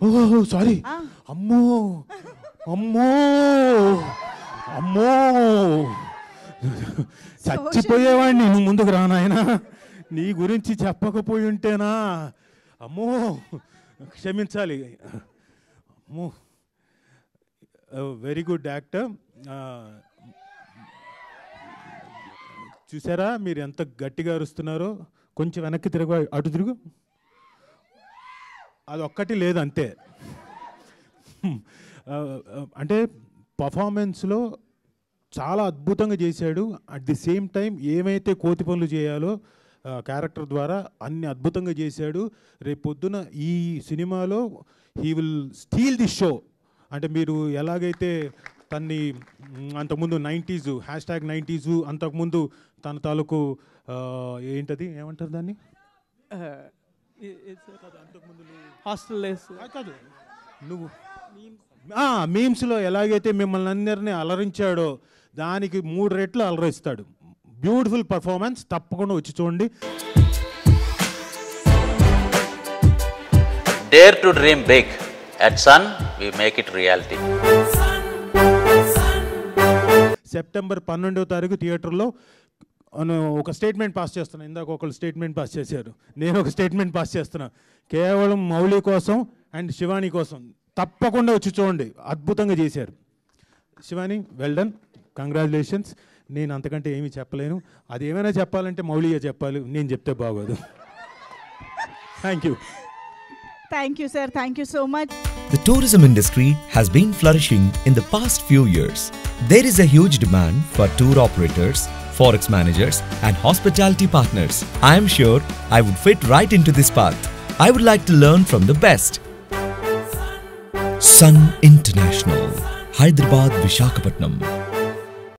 ఓ sorry. అమ్మో అమ్మో అమ్మో, చచ్చిపోయేవాడిని. నువ్వు ముందుకు రా నాయనా, నీ గురించి చెప్పకపోయి ఉంటేనా. అమ్మో క్షమించాలి. అమ్మో, వెరీ గుడ్ యాక్టర్. చూసారా మీరు ఎంత గట్టిగా అరుస్తున్నారో. కొంచెం వెనక్కి తిరుగు, అటు తిరుగు. అది ఒక్కటి లేదు అంతే. అంటే పర్ఫార్మెన్స్లో చాలా అద్భుతంగా చేశాడు. అట్ ది సేమ్ టైం ఏమైతే కోతి పనులు చేయాలో క్యారెక్టర్ ద్వారా అన్ని అద్భుతంగా చేశాడు. రేపు పొద్దున ఈ సినిమాలో he will steel the show. అంటే మీరు ఎలాగైతే తన్ని అంతకుముందు 90s #90s అంతకుముందు తన తాలూకు ఏంటది ఏమంటారు దాన్ని, కాదు నువ్వు మీమ్స్లో ఎలాగైతే మిమ్మల్ని అందరినీ అలరించాడో దానికి 3 రెట్లు అలరిస్తాడు. బ్యూటిఫుల్ పర్ఫార్మెన్స్, తప్పకుండా వచ్చి చూడండి. Dare to dream big. At Sun, we make it reality. September 12వ తారీఖు థియేటర్లో ఒక స్టేట్మెంట్ పాస్ చేస్తున్నా. ఇందాక ఒకళ్ళు స్టేట్మెంట్ పాస్ చేశారు, నేను ఒక స్టేట్మెంట్ పాస్ చేస్తున్నా. కేవలం మౌలి కోసం అండ్ శివాని కోసం తప్పకుండా వచ్చి చూడండి. అద్భుతంగా చేశారు. Shivani, well done, congratulations. నేను అంతకంటే ఏమీ చెప్పలేను. అది ఏమైనా చెప్పాలంటే మౌలిగా చెప్పాలి, నేను చెప్తే బాగోదు. Thank you. Thank you, sir. Thank you so much. The tourism industry has been flourishing in the past few years. There is a huge demand for tour operators, forex managers, and hospitality partners. I am sure I would fit right into this path. I would like to learn from the best. Sun International, Hyderabad, Visakhapatnam.